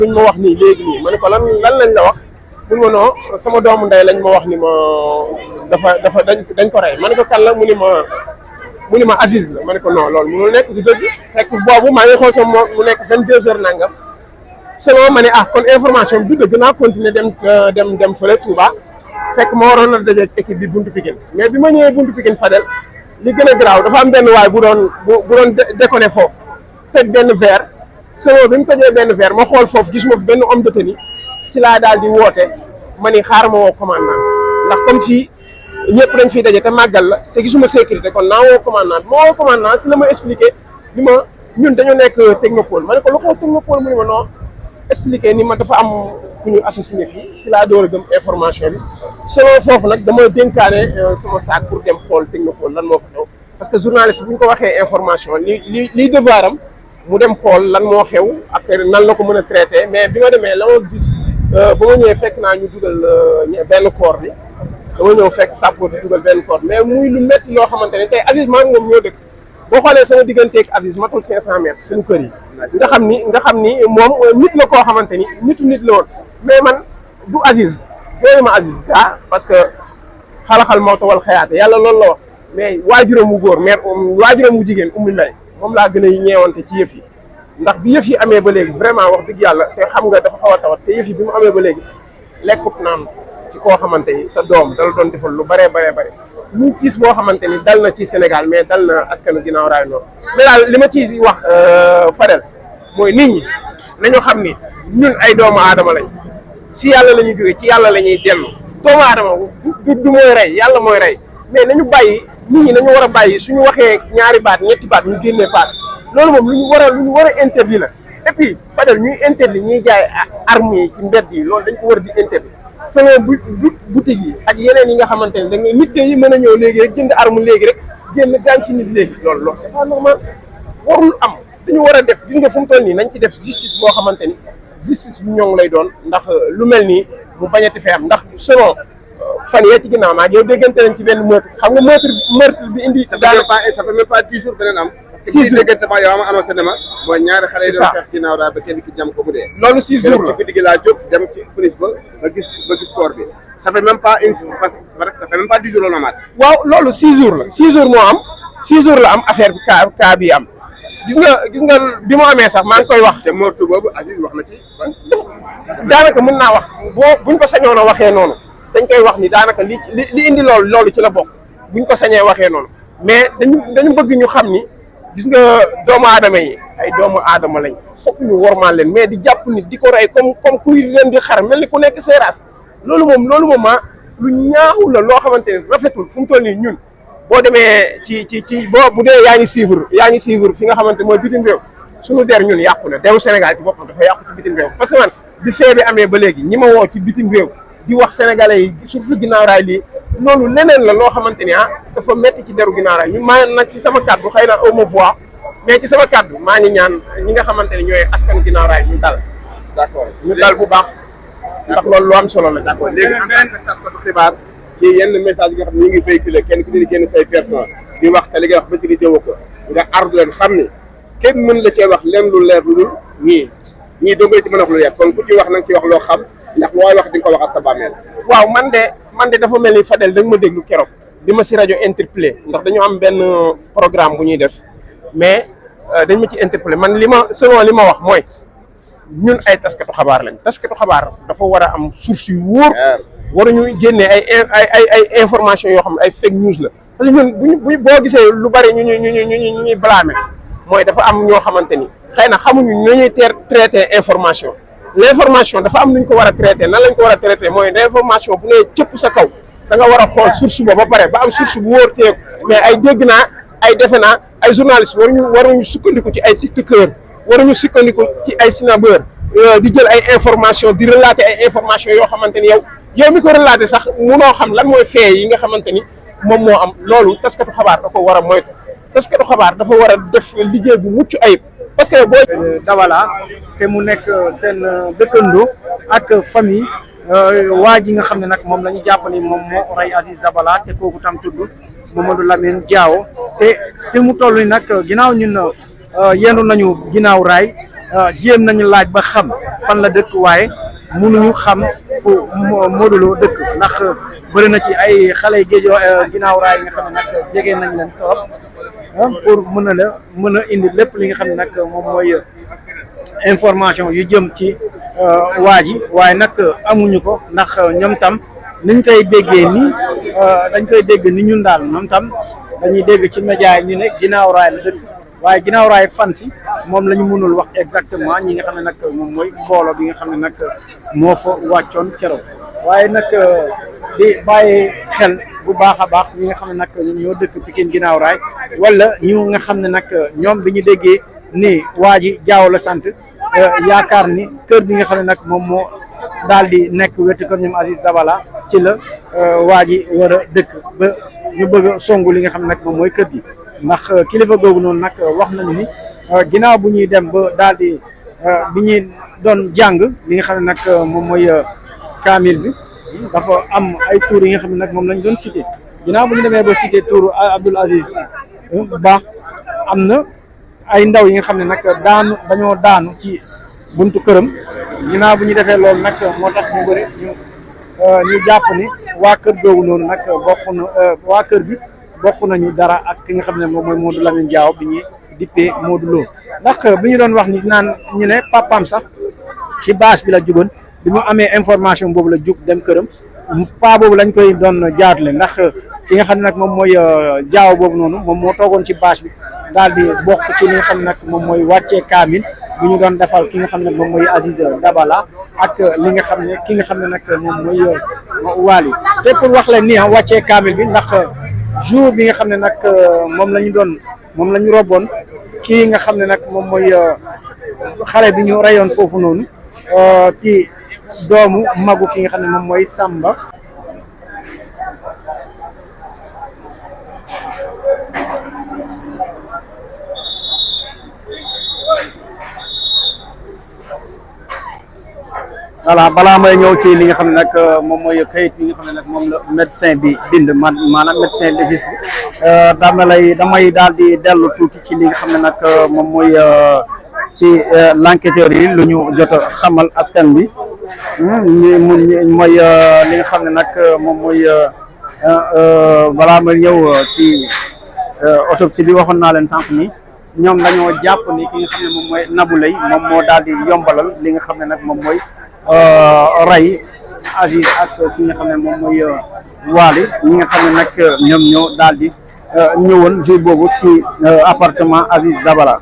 buñ ma wax nii léegi nii ma ne ko lan lañ la wax mun ma non sama doomu ndey lañ ma wax ni ma dafa dañ ko rey ma ne ko kan la mu ni ma Aziz la ma ne ko non loolu mënul nekk du dëgg fekk boobu maa ngi xool sama mu nekk 22h nangam selon ma ne kon information bi du dëgg naa continuer dem fële Touba fekk ma waroon a daje ak équipe bi buntu Pikine mais bi ma ñëwee buntu Pikine Fadel li gën a garaaw dafa am benn waay bu doon déconné foofu toj benn verre selon bi mu tojee benn verre ma xool foofu gisuma fi benn homme de tenue si laa daal di woote ma ni xaaral ma woo commandant ndax comme fii ñëpp dañ fiy daje te màggal la te gisuma sécurité kon naa woo commandant ma woo commandant si la ma expliqué ni ma ñun dañoo nekk technopole ma ne ko lu xew technopole mu ni ma non expliqué ni ma dafa am ku ñu assassiné fii si laa door a gëm information bi selon foofu nag dama dénkaane sama sac pour dem xool technopole lan moo fa xew parce que journaliste bu ñu ko waxee information lii devoiram mu dem xool lan moo xew ak nan la ko mën a traité mais bi ma demee la ma gis ba ma ñëwee fekk naa ñu dugal benn corps bi dama ñëw fekk sappo di dugal benn corps mais muy lu métti loo xamante ne tey Aziz maa ngi moom ñoo dëkk boo xoolee sama digganteeg Aziz matul 500 mètres suñu kër yi nga xam ni moom nit la koo xamante ni nit la woon mais man du Aziz yooyu ma Aziz gaa parce que xalaxal mawta wal xayaate yàlla loolu la wax mais waajuram wu góor mais waajuram wu jigéen Oumy Mbaye moom laa gën a ñeewante ci yëf yi ndax bi yëf yi amee ba léegi vraiment wax dëgg yàlla te xam nga dafa xaw a tawat te yëf yi bi mu amee ba léegi lekkut naan ci koo xamante ni sa doom dala doon defal lu bare lu gis boo xamante ni dal na ci Sénégal mais dal na askanu ginnaaw raay noonu mais daal li ma ci wax Fadel mooy nit ñi nañu xam ni ñun ay doomu aadama lañ si yàlla la ñuy jógee ci yàlla la ñuy dellu doomu aadama du mooy rey yàlla mooy rey mais nañu bàyyi nit ñi nañu war a bàyyi suñu waxee ñaari baat ñetti baat ñu génnee baat loolu moom lu ñu war a interdit la et puis Fadel ñuy interdit ñuy jaay armes yi ci mbedd yi loolu dañ ko war di interdit selon boutique yi ak yeneen yi nga xamante ne da nga nit yi mën a ñëw léegi rek jënd arme léegi rek génn gaañ ci nit léegi loolu c'est pas normal warul am dañu war a def gis nga fu mu toll nii nañ ci def justice boo xamante ni justice bu ñoŋ lay doon ndax lu mel nii mu bañati fi am ndax selon fan yee ci ginnaaw maa ngi yow déggante nañ ci benn meurtre xam nga meurtre bi indi. ça fait même pas 10 jours beneen am. parce que bii déggante ma yow ma annoncé ne ma mooy ñaari xale yi doon xeex ginnaaw daal ba kenn ki jam ko mu dee. loolu 6 jours la ci guddi gi laa jóg dem ci police ba gis corps bi. ça fait même pas ça fait même pas 10 jours la amaat. waaw loolu 6 jours la 6 jours moo am 6 jours la am affaire bi cas bi am gis nga bi mu amee sax maa ngi koy wax. te meurtre boobu Aziz wax na ci. daanaka mën naa wax buñ ko sañoon a waxee noonu dañ koy wax ni daanaka li indi loolu ci la bokk buñ ko sañee waxee noonu mais dañu bëgg ñu xam ni gis nga doomu aadama yi ay doomu aadama lañ fokk ñu wormaal leen mais di jàpp nit di ko rey comme kuy leen di xar mel ni ku nekk seeraas loolu moom lu ñaaw la loo xamante ne rafetul fu mu toll nii ñun boo demee ci bu dee yaa ngi suivre fi nga xamante mooy bitim réew suñu der ñun yàqu na deru Sénégal ci boppam dafa yàqu ci bitim réew parce que man bi fee bi amee ba léegi ñi ma woo ci bitim réew di wax sénégalais yi surtout ginnaaw raay lii loolu leneen la loo xamante ni dafa metti ci deru ginnaaw raay ñu maa nag ci sama kàddu xëy na au ma voix mais ci sama kàddu maa ngi ñaan ñi nga xamante ni ñooy askan ginnaaw raay ñu dal d'accord ñu dal bu baax ndax loolu lu am solo la d'accord léegi en tant que taskatu xibaar ci yenn message yi nga xam ne ñu ngi véhiculé kenn ku ne di génn say personne di wax te li ngay wax maîtriser wu ko nga ardu leen xam ni kenn mën la cee wax leen lu leer lu dul ñii doo ngay ci mën a wax lu leer kon ku ci wax na nga ci wax loo xam ndax looy wax di nga ko wax ak sa bàmmeel. waaw man de dafa mel ni Fadel da nga ma déglu keroog di ma si rajo interpellé ndax dañu am benn programme bu ñuy def mais dañ ma ci interpellé man selon li ma wax mooy ñun ay taskatu xabaar lañ taskatu xabaar dafa war a am source yu wóor waruñu génnee ay information yoo xam ne ay fake news la parce que ñun boo gisee lu bari ñu ñuy blâmer mooy dafa am ñoo xamante ni xëy na xamuñu ñu ñuy traité information l'information dafa am nuñ ko war a traité nan lañ ko war a traité mooy l'information bu nee cëpp sa kaw da nga war a xool source ba pare ba am source bu wóor teeku mais ay dégg naa ay defe naa ay journalistes waruñu sukkandiku ci ay tiktokeur waruñu sukkandiku ci ay snapeur di jël ay information di relater ay information yoo xamante ni yow mi ko relater sax munoo xam lan mooy fee yi nga xamante ni moom moo am loolu taskatu xabaar da ko war a moytu taskatu xabaar dafa war a def liggéey bu mucc ayib parce que boo Dabala te mu nekk seen dëkkandoo ak famille waa ji nga xam ne nag moom la ñu jàpp ni moom moo rey Aziz Dabala te kooku tam tudd Mamadou Lamine Diawo te fi mu toll ni nag ginnaaw ñun yendu nañu ginnaaw raay jéem nañu laaj ba xam fan la dëkk waaye mënuñu xam fu Modou Lo dëkk ndax bëri na ci ay xale yu géejoo ginnaaw raay yi nga xam ne nag jege nañ leen trop pour mën a indi lépp li nga xam ne nag moom mooy information yu jëm ci waa ji waaye nag amuñu ko ndax ñoom tam niñ koy déggee nii dañ koy dégg ni ñun daal ñoom tam dañuy dégg ci média yi ñu ne ginnaaw raay la dëkk waaye ginnaaw raay fan si moom la ñu mënul wax exactement ñi nga xam ne nag moom mooy mbooloo bi nga xam ne nag moo fa wàccoon keroog waaye nag di bàyyi xel bu baax a baax ñi nga xam ne nag ñoom ñoo dëkk Pikine ginnaaw raay wala ñu nga xam ne nag ñoom bi ñu déggee ni waa ji Jaaw la sant yaakaar ni kër bi nga xam ne nag moom moo daal di nekk wetu kër ñoom Aziz Dabala ci la waa ji war a dëkk ba ñu bëgg a songu li nga xam ne nag moom mooy kër gi ndax kilifa googu noonu nag wax nañu ni ginnaaw bu ñuy dem ba daal di bi ñuy doon jàng li nga xam ne nag moom mooy kaamil bi dafa am ay tuur yi nga xam ne nag moom lañ doon cité ginnaaw bu ñu demee ba cité tuuru Abdoul Aziz Ba am na ay ndaw yi nga xam ne nag dañoo daanu ci buntu këram ginnaaw bu ñu defee loolu nag moo tax ñu bëri ñu jàpp ni waa kër googu noonu nag bokk na waa kër gi bokk nañu dara ak ki nga xam ne moom mooy Modou Lamine Diaw bi ñuy dippee Modou Lo ndax bi ñu doon wax ni naan ñu ne papaam sax ci bâche bi la jugoon bi mu amee information boobu la jug dem këram pa boobu lañ koy doon jaarle ndax ki nga xam ne nag moom mooy Diaw boobu noonu moom moo toogoon ci bâche bi daal di bokk ci li nga xam ne nag moom mooy wàccee kaamil bu ñu doon defal ki nga xam ne moom mooy Aziz Dabala ak li nga xam ne ki nga xam ne nag moom mooy Wally te pour wax leen ni wàccee kaamil bi ndax jour bi nga xam ne nag moom la ñu roboon kii nga xam ne nag moom mooy xale bi ñu reyoon foofu noonu ci doomu magu ki nga xam ne moom mooy Samba voilà balaa may ñëw ci li nga xam ne nag moom mooy kayit bi nga xam ne nag moom la médecin bi bind maanaam médecin légiste bi damay daal di dellu tuuti ci li nga xam ne nag moom mooy ci l'enquêteur yi lu ñu jot a xamal askan bi mooy li nga xam ne nag moom mooy balaa may ñëw ci autopsie bi waxoon naa leen sànq ni ñoom dañoo jàpp ni ki nga xam ne moom mooy Nabou Leye moom moo daal di yombalal li nga xam ne nag moom mooy rey Aziz ak ki nga xam ne moom mooy Wally ñi nga xam ne nag ñoom ñoo daal di ñëwoon jour boobu ci appartement Aziz Dabala